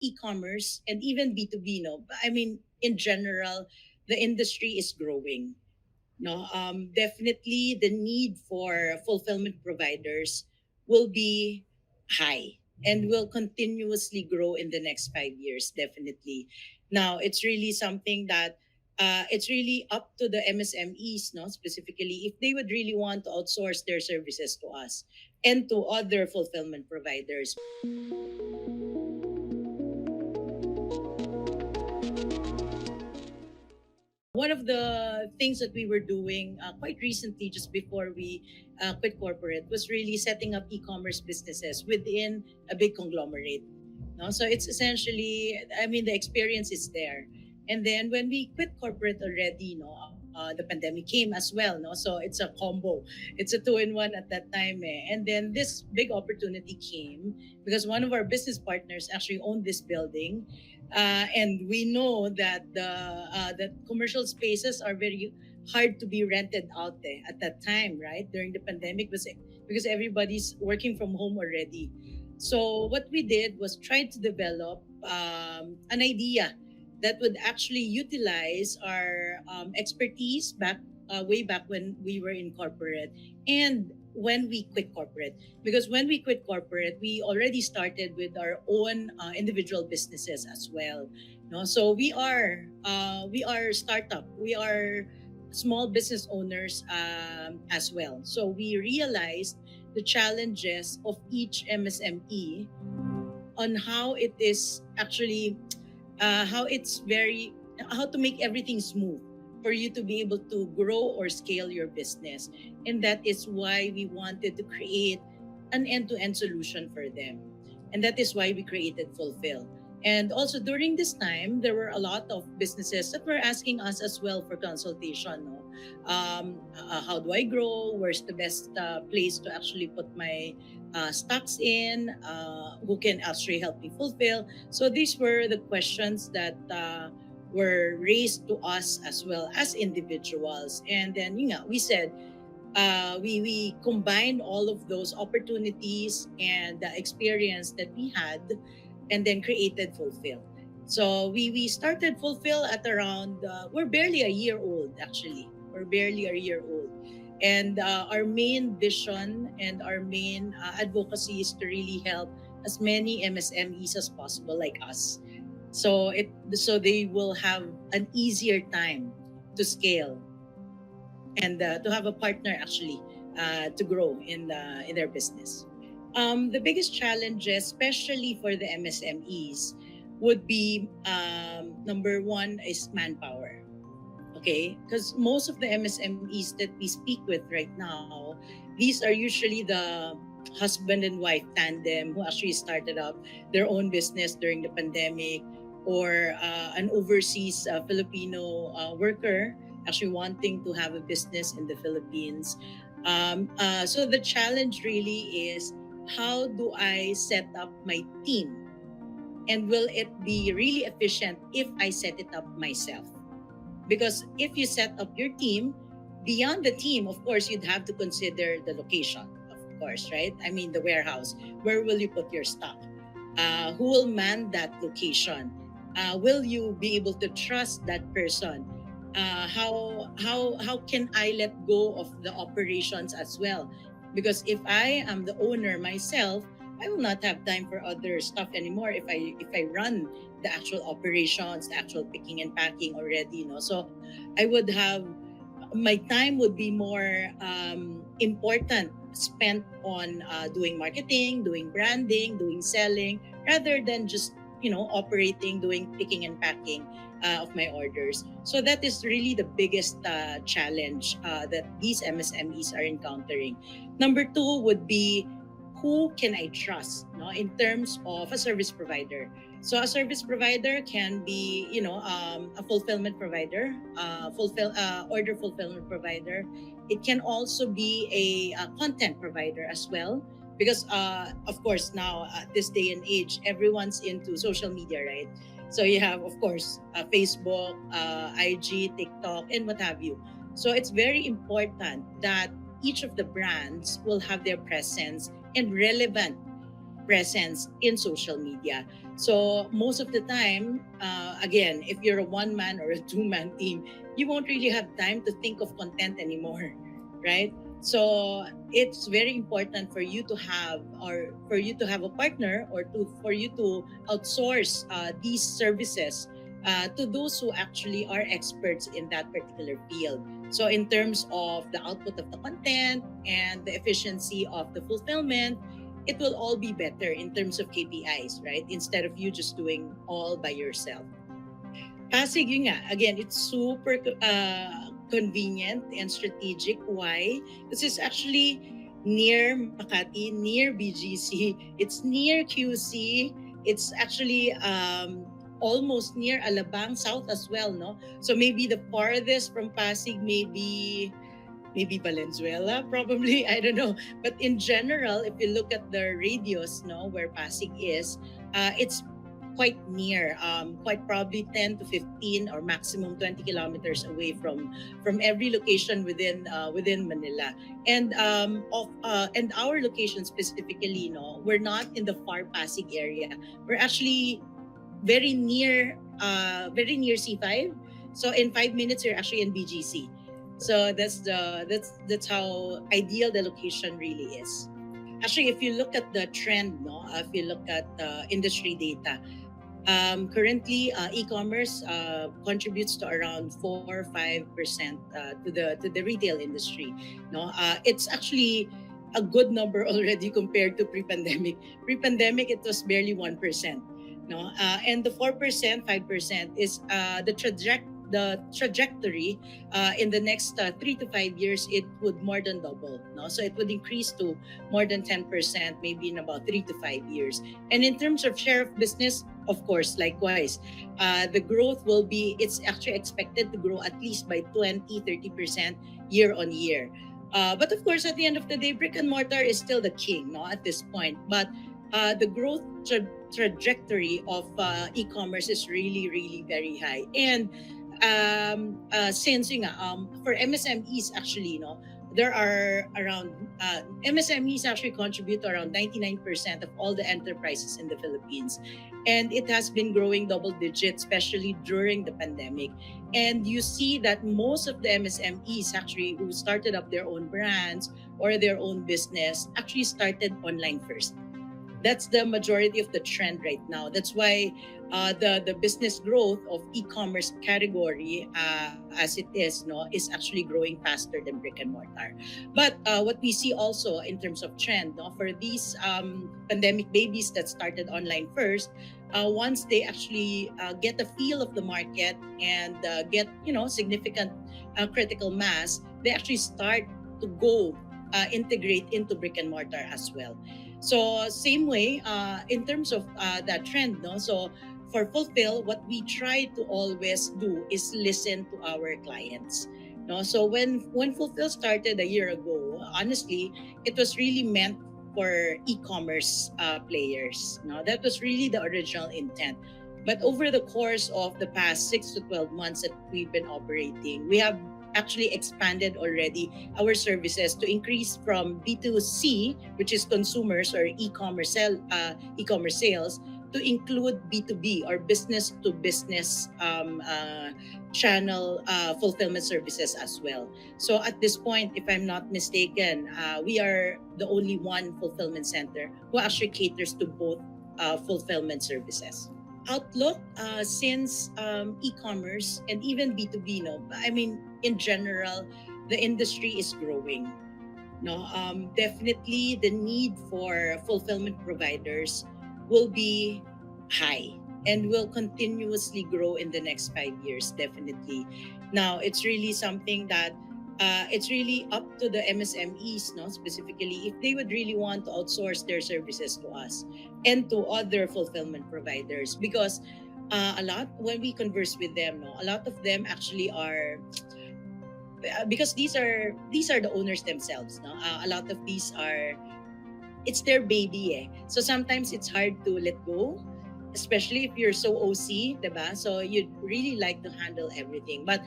e-commerce and even B2B, no, I mean, in general, the industry is growing. No, definitely the need for fulfillment providers will be high and will continuously grow in the next 5 years. Definitely. Now, it's really something that it's really up to the MSMEs, no, specifically if they would really want to outsource their services to us and to other fulfillment providers. One of the things that we were doing quite recently, just before we quit corporate, was really setting up e-commerce businesses within a big conglomerate. No, so it's essentially, I mean, the experience is there. And then when we quit corporate already, the pandemic came as well. No, so it's a combo. It's a two-in-one at that time. And then this big opportunity came because one of our business partners actually owned this building, and we know that that commercial spaces are very hard to be rented out there at that time, right? During the pandemic, was because everybody's working from home already. So what we did was try to develop an idea that would actually utilize our expertise back way back when we were in corporate and when we quit corporate, because when we quit corporate we already started with our own individual businesses as well, no, so we are startup, we are small business owners as well. So we realized the challenges of each MSME on how it is actually how it's very how to make everything smooth for you to be able to grow or scale your business. And that is why we wanted to create an end-to-end solution for them. And that is why we created FullFill. And also during this time, there were a lot of businesses that were asking us as well for consultation. No? How do I grow? Where's the best place to actually put my stocks in? Who can actually help me fulfill? So these were the questions that were raised to us as well as individuals. And then, we said, we combined all of those opportunities and the experience that we had and then created FullFill. So we started FullFill at around, we're barely a year old actually. We're barely a year old. And our main vision and our main advocacy is to really help as many MSMEs as possible like us. So they will have an easier time to scale and to have a partner actually to grow in their business. The biggest challenges, especially for the MSMEs, would be number one is manpower. Okay, because most of the MSMEs that we speak with right now, these are usually the husband and wife tandem who actually started up their own business during the pandemic, or an overseas Filipino worker actually wanting to have a business in the Philippines. So the challenge really is, how do I set up my team? And will it be really efficient if I set it up myself? Because if you set up your team, beyond the team, of course, you'd have to consider the location, of course, right? I mean, the warehouse. Where will you put your stock? Who will man that location? Will you be able to trust that person? How can I let go of the operations as well? Because if I am the owner myself, I will not have time for other stuff anymore if I run the actual operations, the actual picking and packing already, so I would have, my time would be more important spent on doing marketing, doing branding, doing selling, rather than just operating, doing picking and packing of my orders. So that is really the biggest challenge that these MSMEs are encountering. Number two would be, who can I trust, in terms of a service provider? So a service provider can be, a fulfillment provider, order fulfillment provider. It can also be a content provider as well, because of course now at this day and age, everyone's into social media, right? So you have, of course, Facebook, IG, TikTok, and what have you. So it's very important that each of the brands will have their presence and relevant presence in social media. So most of the time, again, if you're a one-man or a two-man team, you won't really have time to think of content anymore, right? So it's very important for you to have, or for you to have a partner, or to for you to outsource these services to those who actually are experts in that particular field. So in terms of the output of the content and the efficiency of the fulfillment, it will all be better in terms of KPIs, right? Instead of you just doing all by yourself. Pasig, yun nga, again, it's super convenient and strategic. Why? Because it's actually near Makati, near BGC, it's near QC, it's actually almost near Alabang South as well, no? So maybe the farthest from Pasig maybe Valenzuela, probably, I don't know. But in general, if you look at the radius, no, where Pasig is, it's quite near, quite probably 10 to 15 or maximum 20 kilometers away from every location within Manila. And and our location specifically, no, we're not in the far Pasig area. We're actually very near C5. So in 5 minutes, you're actually in BGC. So that's how ideal the location really is. Actually, if you look at the trend, no, if you look at industry data, currently e-commerce contributes to around 4 or 5% to the retail industry. No, it's actually a good number already compared to pre-pandemic. Pre-pandemic, it was barely 1%. No, and the 4%, 5% is the trajectory in the next 3 to 5 years, it would more than double. No, so it would increase to more than 10%, maybe in about 3 to 5 years. And in terms of share of business, of course, likewise, the growth will be. It's actually expected to grow at least by 20-30% year on year. But of course, at the end of the day, brick and mortar is still the king, no, at this point. But the growth trajectory of e-commerce is really, really very high. And since for MSMEs, actually, there are around MSMEs actually contribute to around 99% of all the enterprises in the Philippines, and it has been growing double digits, especially during the pandemic. And you see that most of the MSMEs actually who started up their own brands or their own business actually started online first. That's the majority of the trend right now. That's why the business growth of e-commerce category as it is, is actually growing faster than brick and mortar. But what we see also in terms of trend, for these pandemic babies that started online first, once they actually get a feel of the market and get significant critical mass, they actually start to go integrate into brick and mortar as well. So same way in terms of that trend, so for FullFill, what we try to always do is listen to our clients. No, so when FullFill started a year ago, honestly, it was really meant for e-commerce players. No, that was really the original intent. But over the course of the past 6 to 12 months that we've been operating, we have actually expanded already our services to increase from B2C, which is consumers or e-commerce sales, to include B2B or business to business channel fulfillment services as well. So at this point, if I'm not mistaken, we are the only one fulfillment center who actually caters to both fulfillment services. Outlook, since e-commerce and even B2B, in general, the industry is growing. Definitely the need for fulfillment providers will be high and will continuously grow in the next 5 years, definitely. Now, it's really something that it's really up to the MSMEs, specifically, if they would really want to outsource their services to us and to other fulfillment providers. Because a lot, when we converse with them, a lot of them actually are, because these are the owners themselves. A lot of these are, it's their baby. So sometimes it's hard to let go, especially if you're so OC, diba? So you'd really like to handle everything. But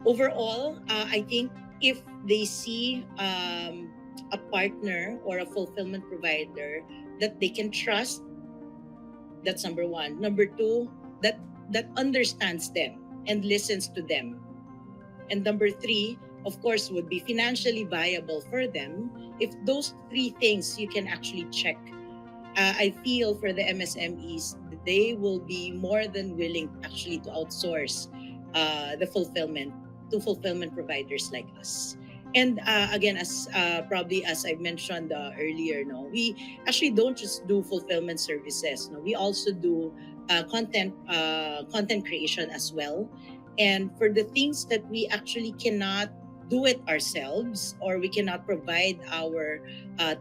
overall, I think if they see a partner or a fulfillment provider that they can trust. That's number one. Number two, that understands them and listens to them. And number three, of course, would be financially viable for them. If those three things you can actually check, I feel for the MSMEs, they will be more than willing actually to outsource the fulfillment to fulfillment providers like us. And again, as probably as I mentioned earlier, no, we actually don't just do fulfillment services. No, we also do content creation as well. And for the things that we actually cannot do it ourselves, or we cannot provide our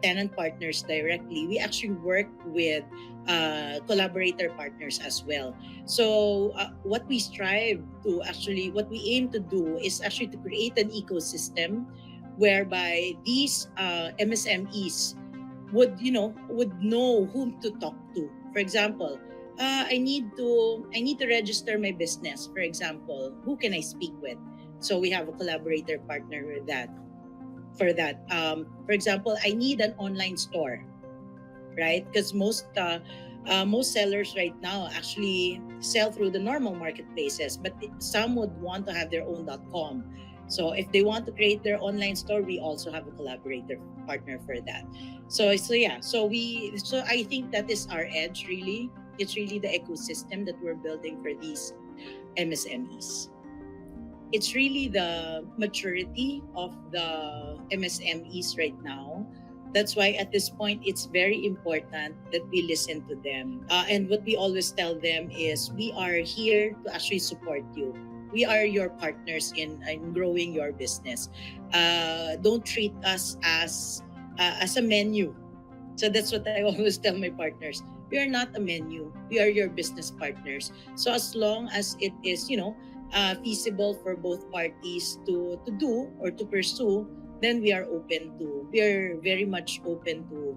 tenant partners directly, we actually work with collaborator partners as well. So what we strive to actually, what we aim to do is actually to create an ecosystem whereby these MSMEs would know whom to talk to. For example, I need to register my business. For example, who can I speak with? So we have a collaborator partner with that. For that, for example, I need an online store, right? Because most sellers right now actually sell through the normal marketplaces, but some would want to have their own .com. So if they want to create their online store, we also have a collaborator partner for that. So yeah, so I think that is our edge really. It's really the ecosystem that we're building for these MSMEs. It's really the maturity of the MSMEs right now. That's why at this point, it's very important that we listen to them. And what we always tell them is, we are here to actually support you. We are your partners in growing your business. Don't treat us as a menu. So that's what I always tell my partners. We are not a menu. We are your business partners. So as long as it is, feasible for both parties to do or to pursue, then we are open to. We are very much open to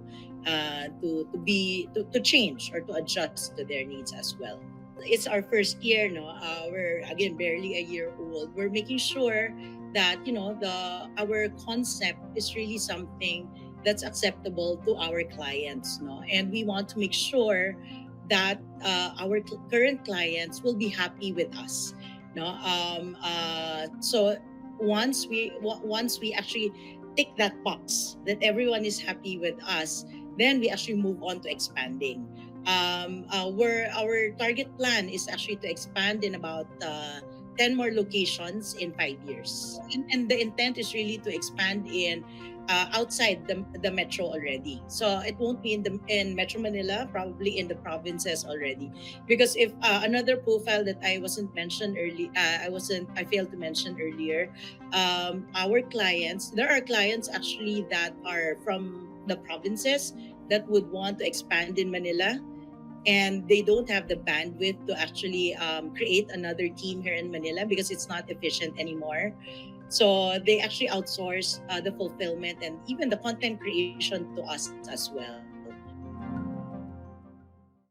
change or to adjust to their needs as well. It's our first year, no. We're again barely a year old. We're making sure that our concept is really something that's acceptable to our clients, no. And we want to make sure that our current clients will be happy with us, no. So once we actually tick that box that everyone is happy with us, then we actually move on to expanding. Our target plan is actually to expand in about 10 more locations in 5 years. And the intent is really to expand in outside the metro already. So it won't be in Metro Manila, probably in the provinces already. Because if another profile that I failed to mention earlier, our clients, there are clients actually that are from the provinces that would want to expand in Manila, and they don't have the bandwidth to actually create another team here in Manila because it's not efficient anymore. So they actually outsource the fulfillment and even the content creation to us as well.